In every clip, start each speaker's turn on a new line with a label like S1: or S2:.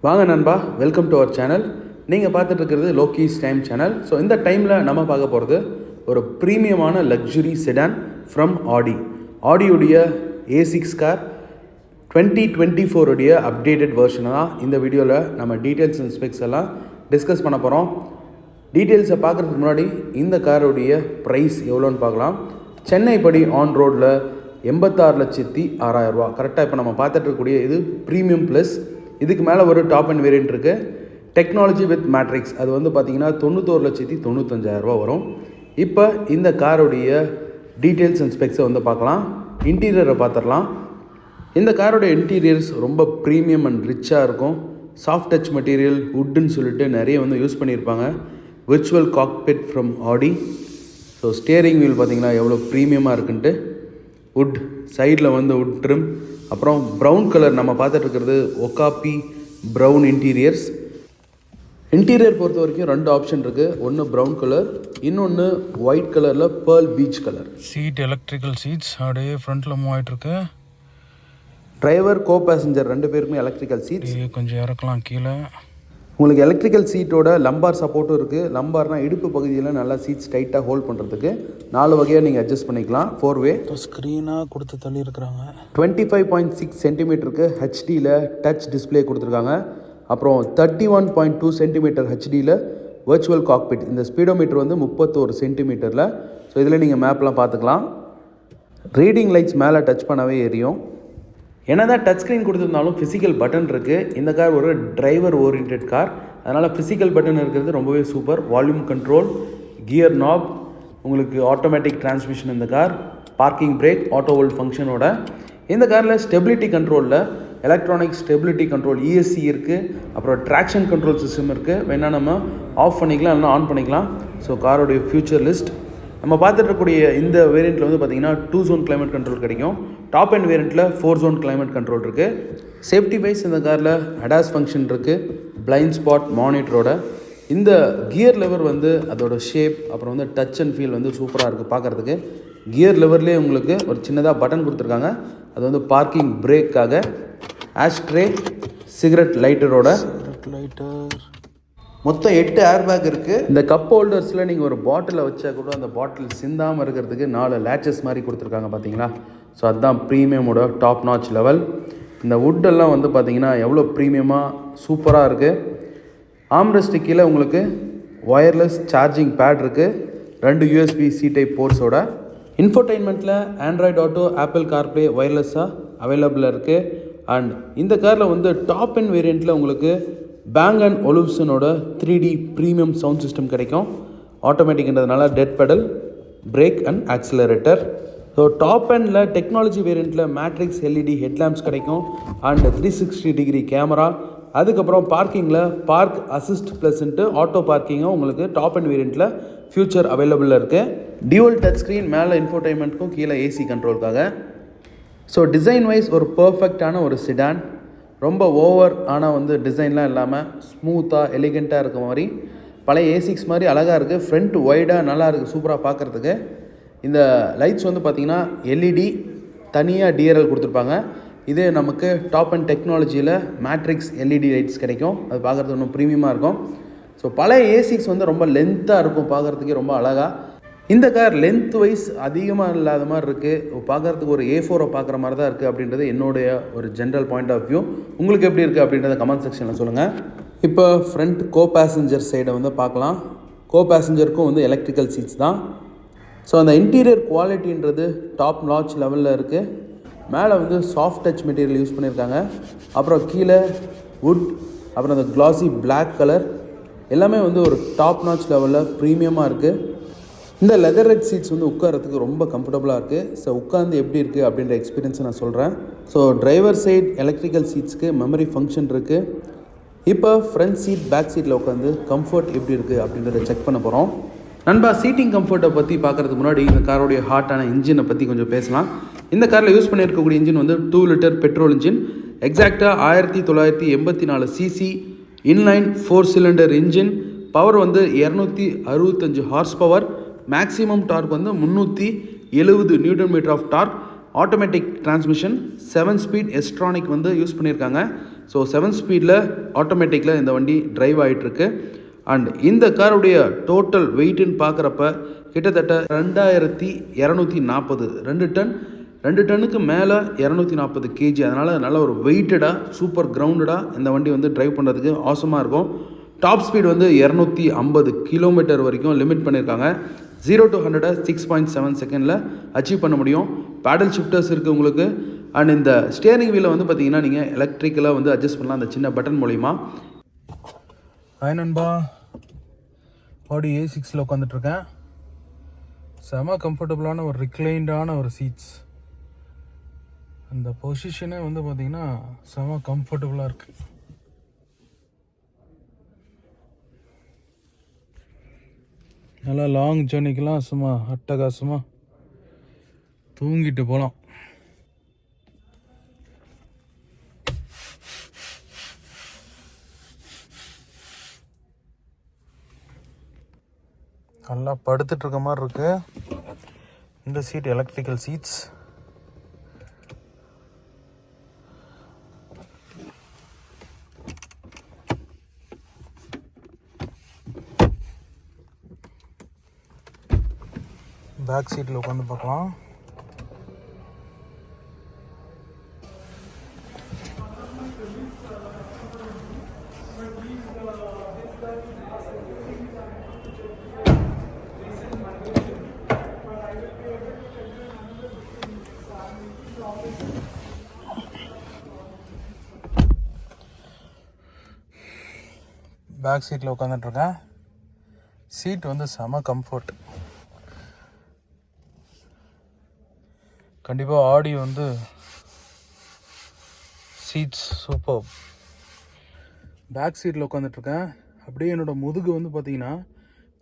S1: வாங்க நண்பா, welcome to our channel. நீங்கள் பார்த்துட்டு இருக்கிறது லோக்கீஸ் டைம் சேனல். ஸோ இந்த டைமில் நம்ம பார்க்க போகிறது ஒரு ப்ரீமியமான luxury sedan from Aadi. ஆடியுடைய A6 car 2024 updated வெர்ஷனை தான் இந்த வீடியோவில் நம்ம டீட்டெயில்ஸ் அண்ட் ஸ்பெக்ஸ் எல்லாம் டிஸ்கஸ் பண்ண போகிறோம். டீட்டெயில்ஸை பார்க்குறதுக்கு முன்னாடி இந்த காரோடைய ப்ரைஸ் எவ்வளோன்னு பார்க்கலாம். சென்னை படி ஆன் ரோடில் 86,06,000 ரூபா. கரெக்டாக இப்போ நம்ம பார்த்துட்டு இருக்கக்கூடிய இது ப்ரீமியம் ப்ளஸ். இதுக்கு மேலே ஒரு டாப் அண்ட் வேரியன்ட் இருக்குது, டெக்னாலஜி வித் மேட்ரிக்ஸ். அது வந்து பார்த்திங்கன்னா 91,95,000 ரூபா வரும். இப்போ இந்த காரோடைய டீட்டெயில்ஸ் அண்ட் ஸ்பெக்ஸை வந்து பார்க்கலாம். இன்டீரியரை பார்த்துடலாம். இந்த காரோடைய இன்டீரியர்ஸ் ரொம்ப ப்ரீமியம் அண்ட் ரிச்சாக இருக்கும். சாஃப்ட் டச் மெட்டீரியல், வுட்டுன்னு சொல்லிட்டு நிறைய வந்து யூஸ் பண்ணியிருப்பாங்க. Virtual cockpit from Aadi. So steering wheel பார்த்திங்கன்னா எவ்வளோ ப்ரீமியமாக இருக்குன்ட்டு. வுட் சைடில் வந்து வுட் ட்ரிம். அப்புறம் ப்ரௌன் கலர் நம்ம பார்த்துட்டு இருக்கிறது ஒகாபி ப்ரௌன் இன்டீரியர்ஸ். இன்டீரியர் பொறுத்த வரைக்கும் 2 ஆப்ஷன் இருக்குது. ஒன்று ப்ரௌன் கலர், இன்னொன்று ஒயிட் கலரில் pearl peach colour.
S2: Seat electrical seats அப்படியே ஃப்ரண்ட்டில் மூவ் ஆகிட்டுருக்கு.
S1: டிரைவர் கோ பேசஞ்சர் 2 பேருக்குமே எலக்ட்ரிக்கல் சீட்ஸ்.
S2: கொஞ்சம் இறக்கலாம் கீழே.
S1: உங்களுக்கு எலக்ட்ரிக்கல் சீட்டோட லம்பார் சப்போர்ட்டும் இருக்குது. லம்பார்னால் இடுப்பு பகுதியில் நல்லா சீட்ஸ் டைட்டாக ஹோல்ட் பண்ணுறதுக்கு 4 வகையாக நீங்கள் அட்ஜஸ்ட் பண்ணிக்கலாம். 4 வே
S2: ஸ்க்ரீனாக கொடுத்து தள்ளி இருக்கிறாங்க.
S1: 25.6 சென்டிமீட்டருக்கு ஹெச்டியில் டச் டிஸ்பிளே கொடுத்துருக்காங்க. அப்புறம் 31.2 சென்டிமீட்டர் ஹெச்டியில் வர்ச்சுவல் காக்பிட். இந்த ஸ்பீடோமீட்டர் வந்து 31 சென்டிமீட்டரில். ஸோ இதில் நீங்கள் மேப்லாம் பார்த்துக்கலாம். ரீடிங் லைட்ஸ் மேலே டச் பண்ணவே எரியும். என்ன தான் டச் ஸ்க்ரீன் கொடுத்துருந்தாலும் ஃபிசிக்கல் பட்டன் இருக்குது. இந்த கார் ஒரு டிரைவர் ஓரியன்ட் கார், அதனால் ஃபிசிக்கல் பட்டன் இருக்கிறது ரொம்பவே super. Volume control, gear knob, உங்களுக்கு ஆட்டோமேட்டிக் டிரான்ஸ்மிஷன் இந்த car, parking brake, auto hold ஃபங்க்ஷனோட. இந்த காரில் ஸ்டெபிலிட்டி கண்ட்ரோலில் எலக்ட்ரானிக் ஸ்டெபிலிட்டி கண்ட்ரோல் ESC இருக்குது. அப்புறம் ட்ராக்ஷன் கண்ட்ரோல் சிஸ்டம் இருக்குது. வேணால் நம்ம ஆஃப் பண்ணிக்கலாம், இல்லைனா ஆன் பண்ணிக்கலாம். ஸோ காரோடைய ஃபியூச்சர் லிஸ்ட் நம்ம பார்த்துட்டு இருக்கக்கூடிய இந்த வேரியண்ட்டில் வந்து பார்த்திங்கன்னா 2 zone கிளைமேட் கண்ட்ரோல் கிடைக்கும். டாப் அண்ட் வேரியண்ட்டில் 4 zone கிளைமேட் கண்ட்ரோல் இருக்குது. சேஃப்டி வைஸ் இந்த காரில் அடாஸ் ஃபங்க்ஷன் இருக்குது, பிளைண்ட் ஸ்பாட் மானிட்டரோட. இந்த கியர் லெவர் வந்து அதோட ஷேப், அப்புறம் வந்து டச் அண்ட் ஃபீல் வந்து சூப்பராக இருக்குது பார்க்குறதுக்கு. கியர் லெவர்லேயே உங்களுக்கு ஒரு சின்னதாக பட்டன் கொடுத்துருக்காங்க. அது வந்து பார்க்கிங் பிரேக்காக. Ashtray, cigarette லைட்டரோட. மொத்தம் 8 ஏர் பேக் இருக்குது. இந்த கப் ஹோல்டர்ஸில் நீங்கள் ஒரு பாட்டிலை வச்சா கூட அந்த பாட்டில் சிந்தாமல் இருக்கிறதுக்கு 4 லேச்சஸ் மாதிரி கொடுத்துருக்காங்க பார்த்தீங்களா. ஸோ அதுதான் ப்ரீமியமோட டாப் நாச் லெவல். இந்த வுட்டெல்லாம் வந்து பார்த்திங்கன்னா எவ்வளோ ப்ரீமியமாக சூப்பராக இருக்குது. ஆம்ரெஸ்ட்டு கீழே உங்களுக்கு ஒயர்லெஸ் சார்ஜிங் பேட் இருக்குது, 2 USB-C டைப் போர்ட்ஸோட. இன்ஃபோடைன்மெண்ட்டில் ஆண்ட்ராய்டு ஆட்டோ, ஆப்பிள் கார்ப்ளே ஒயர்லெஸ்ஸாக அவைலபிளாக இருக்குது. அண்ட் இந்த காரில் வந்து டாப் அண்ட் வேரியண்ட்டில் உங்களுக்கு பேங் அண்ட் ஒலிவ்சனோட 3D ப்ரீமியம் சவுண்ட் சிஸ்டம் கிடைக்கும். ஆட்டோமேட்டிக்ன்றதுனால dead pedal, brake and accelerator. So top அண்டில் டெக்னாலஜி வேரியண்ட்டில் மேட்ரிக்ஸ் LED ஹெட்லாம்ப்ஸ் கிடைக்கும். And 360 degree camera. அதுக்கப்புறம் பார்க்கிங்கில் பார்க் அசிஸ்ட் ப்ளஸ்ன்ட்டு ஆட்டோ பார்க்கிங்கும் உங்களுக்கு டாப் அண்ட் வேரியண்ட்டில் ஃபியூச்சர் அவைலபிளாக இருக்குது. டியூவல் டச் ஸ்க்ரீன், மேலே இன்ஃபோடைன்மெண்ட்க்கும் கீழே AC கண்ட்ரோலுக்காக. ஸோ டிசைன் வைஸ் ஒரு பர்ஃபெக்டான ஒரு சிடான். ரொம்ப ஓவர் ஆனால் வந்து டிசைன்லாம் இல்லாமல் ஸ்மூத்தாக எலிகெண்ட்டாக இருக்க மாதிரி பழைய A6 மாதிரி அழகாக இருக்குது. ஃப்ரண்ட் ஒய்டாக நல்லா இருக்குது, சூப்பராக பார்க்குறதுக்கு. இந்த லைட்ஸ் வந்து பார்த்திங்கன்னா LED, தனியாக DRL கொடுத்துருப்பாங்க. இது நமக்கு டாப் அண்ட் டெக்னாலஜியில் மேட்ரிக்ஸ் LED லைட்ஸ் கிடைக்கும். அது பார்க்குறது இன்னும் ப்ரீமியமாக இருக்கும். ஸோ பழைய A6 வந்து ரொம்ப லென்த்தாக இருக்கும், பார்க்குறதுக்கே ரொம்ப அழகாக. இந்த கார் லென்த் வைஸ் அதிகமாக இல்லாத மாதிரி இருக்குது, பார்க்குறதுக்கு ஒரு A4 பார்க்குற மாதிரி தான் இருக்குது அப்படின்றது என்னுடைய ஒரு ஜென்ரல் பாயிண்ட் ஆஃப் வியூ. உங்களுக்கு எப்படி இருக்குது அப்படின்றத கமெண்ட் செக்ஷனில் சொல்லுங்கள். இப்போ ஃப்ரண்ட் கோ பேசஞ்சர் சைடை வந்து பார்க்கலாம். கோ பேசஞ்சருக்கும் வந்து எலக்ட்ரிக்கல் சீட்ஸ் தான். ஸோ அந்த இன்டீரியர் குவாலிட்டின்றது டாப் நாச் லெவலில் இருக்குது. மேலே வந்து சாஃப்ட் டச் மெட்டீரியல் யூஸ் பண்ணியிருக்காங்க. அப்புறம் கீழே வுட், அப்புறம் அந்த கிளாசி பிளாக் கலர் எல்லாமே வந்து ஒரு டாப் நாச் லெவலில் ப்ரீமியமாக இருக்குது. இந்த லெதர் ரெட் சீட்ஸ் வந்து உட்காரத்துக்கு ரொம்ப கம்ஃபர்டபுளாக இருக்குது. ஸோ உட்காந்து எப்படி இருக்குது அப்படின்ற எக்ஸ்பீரியன்ஸை நான் சொல்கிறேன். ஸோ டிரைவர் சைட் எலக்ட்ரிக்கல் சீட்ஸ்க்கு மெமரி ஃபங்க்ஷன் இருக்குது. இப்போ ஃப்ரண்ட் சீட், பேக் சீட்டில் உட்காந்து கம்ஃபர்ட் எப்படி இருக்குது அப்படின்றத செக் பண்ண போகிறோம். நண்பா, சீட்டிங் கம்ஃபர்ட்டை பற்றி பார்க்குறதுக்கு முன்னாடி இந்த காரோடைய ஹாட்டான இன்ஜினை பற்றி கொஞ்சம் பேசலாம். இந்த காரில் யூஸ் பண்ணியிருக்கக்கூடிய இன்ஜின் வந்து 2 லிட்டர் பெட்ரோல் இன்ஜின். எக்ஸாக்டாக 1984 cc inline 4 cylinder engine. Power வந்து 265 ஹார்ஸ் பவர். மேக்ஸிமம் டார்க் வந்து 370 newton meter of torque. Automatic transmission, 7 speed S tronic வந்து யூஸ் பண்ணியிருக்காங்க. ஸோ 7 ஸ்பீடில் ஆட்டோமேட்டிக்கில் இந்த வண்டி டிரைவ் ஆகிட்டுருக்கு. அண்ட் இந்த காருடைய டோட்டல் வெயிட்டுன்னு பார்க்குறப்ப கிட்டத்தட்ட 2240, 2 டன்னுக்கு மேலே 240 கேஜி. அதனால் நல்ல ஒரு வெயிட்டடாக சூப்பர் கிரவுண்டடாக இந்த வண்டி வந்து டிரைவ் பண்ணுறதுக்கு ஆசமாக இருக்கும். டாப் ஸ்பீட் வந்து 250 கிலோமீட்டர் வரைக்கும் லிமிட் பண்ணியிருக்காங்க. 0 to 100 6.7 செகண்டில் அச்சீவ் பண்ண முடியும். பேடல் ஷிஃப்டர்ஸ் இருக்குது உங்களுக்கு. அண்ட் இந்த ஸ்டியரிங் வீலை வந்து பார்த்தீங்கன்னா நீங்கள் எலக்ட்ரிக்கலாக வந்து அட்ஜஸ்ட் பண்ணலாம் அந்த சின்ன பட்டன் மூலிமா.
S2: ஹாய் நண்பா, ஆடி A6ல் உட்காந்துட்ருக்கேன். செம கம்ஃபர்டபுளான ஒரு ரிக்ளைண்டான ஒரு சீட்ஸ். அந்த பொசிஷனே வந்து பார்த்திங்கன்னா செம கம்ஃபர்டபுளாக இருக்குது. நல்லா லாங் ஜேர்னிக்கெலாம் சும்மா அட்டகாசமாக தூங்கிட்டு போகலாம். நல்லா படுத்துட்டு இருக்க மாதிரி இருக்கு. இந்த சீட் எலக்ட்ரிக்கல் சீட்ஸ். பேக் சீட்டில் உட்காந்து பார்க்கலாம். பேக் சீட்டில் உட்காந்துட்ருக்கேன். சீட் வந்து செம கம்ஃபர்ட். கண்டிப்பாக ஆடி வந்து சீட்ஸ் சூப்பர். பேக் சீட்டில் உட்காந்துட்ருக்கேன். அப்படியே என்னோடய முதுகு வந்து பார்த்திங்கன்னா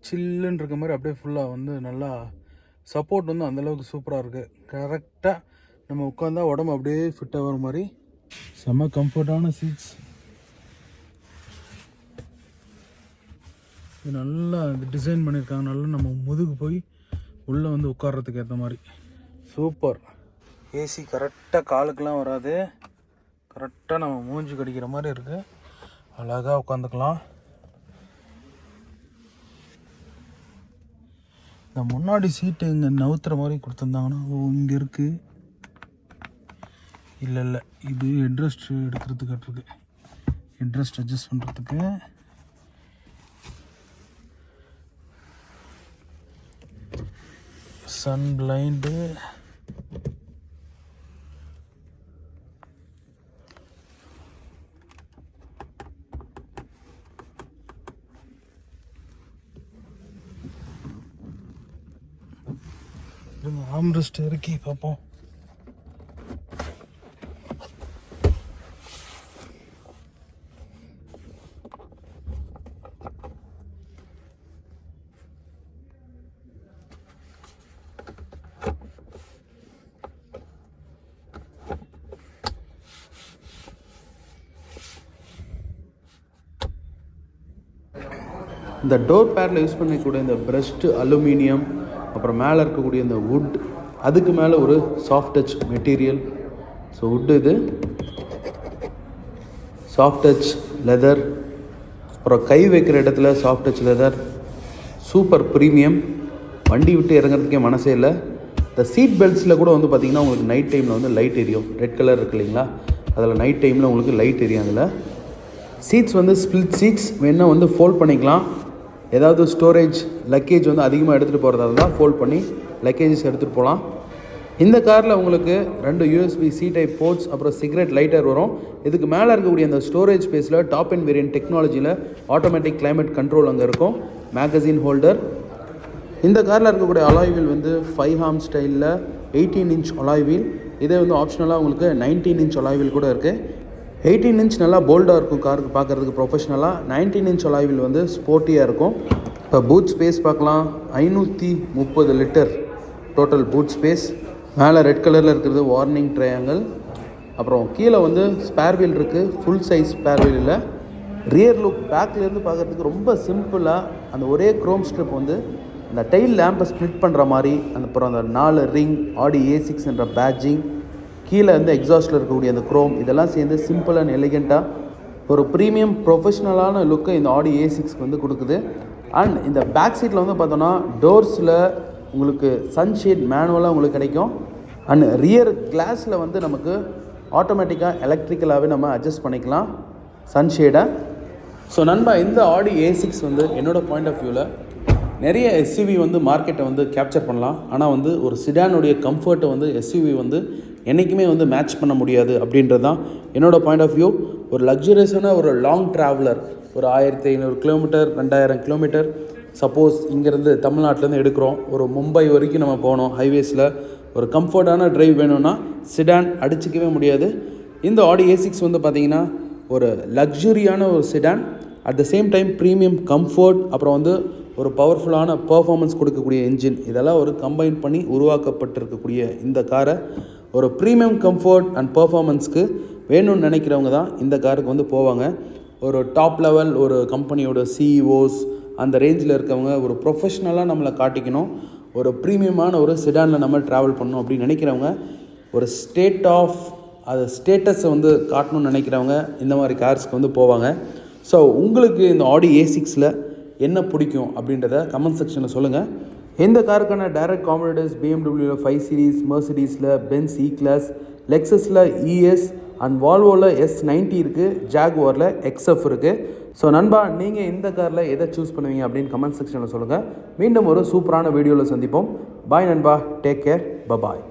S2: சில்லுன்னு இருக்க மாதிரி அப்படியே ஃபுல்லாக வந்து நல்லா சப்போர்ட் வந்து அந்தளவுக்கு சூப்பராக இருக்குது. கரெக்டாக நம்ம உட்காந்தா உடம்பு அப்படியே ஃபிட்டாக வர மாதிரி செம்ம கம்ஃபர்டான சீட்ஸ். இது நல்லா டிசைன் பண்ணியிருக்காங்க. நல்லா நம்ம முதுகு போய் உள்ளே வந்து உட்கார்றதுக்கு ஏற்ற மாதிரி சூப்பர். ஏசி கரெக்டாக காலுக்கெலாம் வராது. கரெக்டாக நம்ம மூஞ்சி கடிக்கிற மாதிரி இருக்குது. அழகாக உட்காந்துக்கலாம். இந்த முன்னாடி சீட்டு இங்கே நவுத்துற மாதிரி கொடுத்துருந்தாங்கன்னா இங்கே இருக்குது. இல்லை இது ஹெட்ரெஸ்ட் எடுக்கிறதுக்கு இருக்குது. ஹெட்ரெஸ்ட் அட்ஜஸ்ட் பண்ணுறதுக்கு. Sun blind. ஆம்ரெஸ்ட் இறக்கி பார்ப்போம்.
S1: இந்த டோர் பேடில் யூஸ் பண்ணக்கூடிய இந்த பிரஷ்டு அலுமினியம், அப்புறம் மேலே இருக்கக்கூடிய இந்த வுட், அதுக்கு மேலே ஒரு soft touch material. So wood இது சாஃப்ட் டச் லெதர், அப்புறம் கை வைக்கிற இடத்துல soft touch leather. Super premium. வண்டி விட்டு இறங்குறதுக்கே மனசே இல்லை. இந்த சீட் பெல்ட்ஸில் கூட வந்து பார்த்திங்கன்னா உங்களுக்கு நைட் டைமில் வந்து லைட் எரியும். ரெட் கலர் இருக்குது இல்லைங்களா, அதில் நைட் டைமில் உங்களுக்கு லைட் எரியும். அதில் சீட்ஸ் வந்து ஸ்பிளிட் சீட்ஸ், வேணால் வந்து ஃபோல்ட் பண்ணிக்கலாம். ஏதாவது ஸ்டோரேஜ் லக்கேஜ் வந்து அதிகமாக எடுத்துகிட்டு போகிறதா இருந்தால் ஃபோல்ட் பண்ணி லக்கேஜஸ் எடுத்துகிட்டு போகலாம். இந்த காரில் உங்களுக்கு 2 USB C டைப் போர்ட்ஸ், அப்புறம் சிகரெட் லைட்டர் வரும். இதுக்கு மேலே இருக்கக்கூடிய அந்த ஸ்டோரேஜ் ஸ்பேஸில் டாப் அண்ட் வேரியன்ட் டெக்னாலஜியில் ஆட்டோமேட்டிக் கிளைமேட் கண்ட்ரோல் அங்கே இருக்கும். Magazine holder. இந்த காரில் இருக்கக்கூடிய அலாய் வீல் வந்து 5 ஹார்ம் ஸ்டைலில் 18 இன்ச் அலாய் வீல். இதே வந்து ஆப்ஷனலாக உங்களுக்கு 19 இன்ச் அலாய் வீல் கூட இருக்குது. 18 இன்ச் நல்லா போல்டாக இருக்கும் காருக்கு பார்க்குறதுக்கு ப்ரொஃபஷ்னலாக. 19 இன்ச் அலாய் வீல் வந்து ஸ்போர்ட்டியாக இருக்கும். இப்போ பூட் ஸ்பேஸ் பார்க்கலாம். 530 லிட்டர் டோட்டல் பூட் ஸ்பேஸ். மேலே ரெட் கலரில் இருக்கிறது வார்னிங் ட்ரையாங்கிள். அப்புறம் கீழே வந்து ஸ்பேர் வீல் இருக்குது. ஃபுல் சைஸ் ஸ்பேர் வீல் இல்லை. ரியர் லுக் பேக்லேருந்து பார்க்குறதுக்கு ரொம்ப சிம்பிளாக அந்த ஒரே க்ரோம் ஸ்ட்ரிப் வந்து அந்த டைல் லேம்பை ஸ்ப்ளிட் பண்ணுற மாதிரி, அப்புறம் அந்த 4 ரிங் ஆடி A6 என்ற பேட்ஜிங், கீழே வந்து எக்ஸாஸ்ட்டில் இருக்கக்கூடிய அந்த க்ரோம், இதெல்லாம் சேர்ந்து சிம்பிள் அண்ட் எலிகெண்ட்டாக ஒரு ப்ரீமியம் ப்ரொஃபஷ்னலான லுக்கை இந்த ஆடி A6 வந்து கொடுக்குது. அண்ட் இந்த பேக் சீட்டில் வந்து பார்த்தோன்னா டோர்ஸில் உங்களுக்கு சன்ஷேட் மேனுவலாக உங்களுக்கு கிடைக்கும். அண்ட் ரியர் கிளாஸில் வந்து நமக்கு ஆட்டோமேட்டிக்காக எலக்ட்ரிக்கலாகவே நம்ம அட்ஜஸ்ட் பண்ணிக்கலாம் சன்ஷேடை. ஸோ நண்பா, இந்த ஆடி A6 வந்து என்னோடய பாயிண்ட் ஆஃப் வியூவில் நிறைய SUV வந்து மார்க்கெட்டை வந்து கேப்சர் பண்ணலாம். ஆனால் வந்து ஒரு சிடானுடைய கம்ஃபர்ட்டை வந்து SUV வந்து என்றைக்குமே வந்து மேட்ச் பண்ண முடியாது அப்படின்றது தான் என்னோடய பாயிண்ட் ஆஃப் வியூ. ஒரு லக்ஸுரியஸான ஒரு லாங் ட்ராவலர், ஒரு 1500 கிலோமீட்டர் 2000 கிலோமீட்டர் சப்போஸ் இங்கேருந்து தமிழ்நாட்டிலேருந்து எடுக்கிறோம், ஒரு மும்பை வரைக்கும் நம்ம போனோம் ஹைவேஸில், ஒரு கம்ஃபர்டான ட்ரைவ் வேணும்னா சிடான் அடிச்சிக்கவே முடியாது. இந்த ஆடி A6 வந்து பார்த்திங்கன்னா ஒரு லக்ஸுரியான ஒரு sit down, at the same time premium comfort, அப்புறம் வந்து ஒரு பவர்ஃபுல்லான பர்ஃபார்மன்ஸ் கொடுக்கக்கூடிய என்ஜின், இதெல்லாம் ஒரு கம்பைன் பண்ணி உருவாக்கப்பட்டிருக்கக்கூடிய இந்த காரை ஒரு ப்ரீமியம் கம்ஃபர்ட் அண்ட் பர்ஃபார்மன்ஸ்க்கு வேணும்னு நினைக்கிறவங்க தான் இந்த காருக்கு வந்து போவாங்க. ஒரு டாப் லெவல் ஒரு கம்பெனியோட CEOs அந்த ரேஞ்சில் இருக்கவங்க ஒரு ப்ரொஃபஷ்னலாக நம்மளை காட்டிக்கணும், ஒரு ப்ரீமியமான ஒரு சிடானில் நம்ம ட்ராவல் பண்ணணும் அப்படின்னு நினைக்கிறவங்க, ஒரு ஸ்டேட்டஸை வந்து காட்டணும்னு நினைக்கிறவங்க இந்த மாதிரி கார்ஸ்க்கு வந்து போவாங்க. ஸோ உங்களுக்கு இந்த ஆடி A6ல் என்ன பிடிக்கும் அப்படின்றத கமெண்ட் செக்ஷனில் சொல்லுங்கள். இந்த காருக்கான டைரக்ட் காம்படிட்டர்ஸ் BMW 5 Series, Mercedes-ல Benz E-Class, Lexus-ல ES அண்ட் Volvo-ல S90 இருக்குது, Jaguar-ல XF இருக்குது. ஸோ நண்பா, நீங்கள் இந்த காரில் எதை சூஸ் பண்ணுவீங்க அப்படின்னு கமெண்ட் செக்ஷனில் சொல்லுங்கள். மீண்டும் ஒரு சூப்பரான வீடியோவில் சந்திப்போம். பாய் நண்பா, டேக் கேர், பபாய்.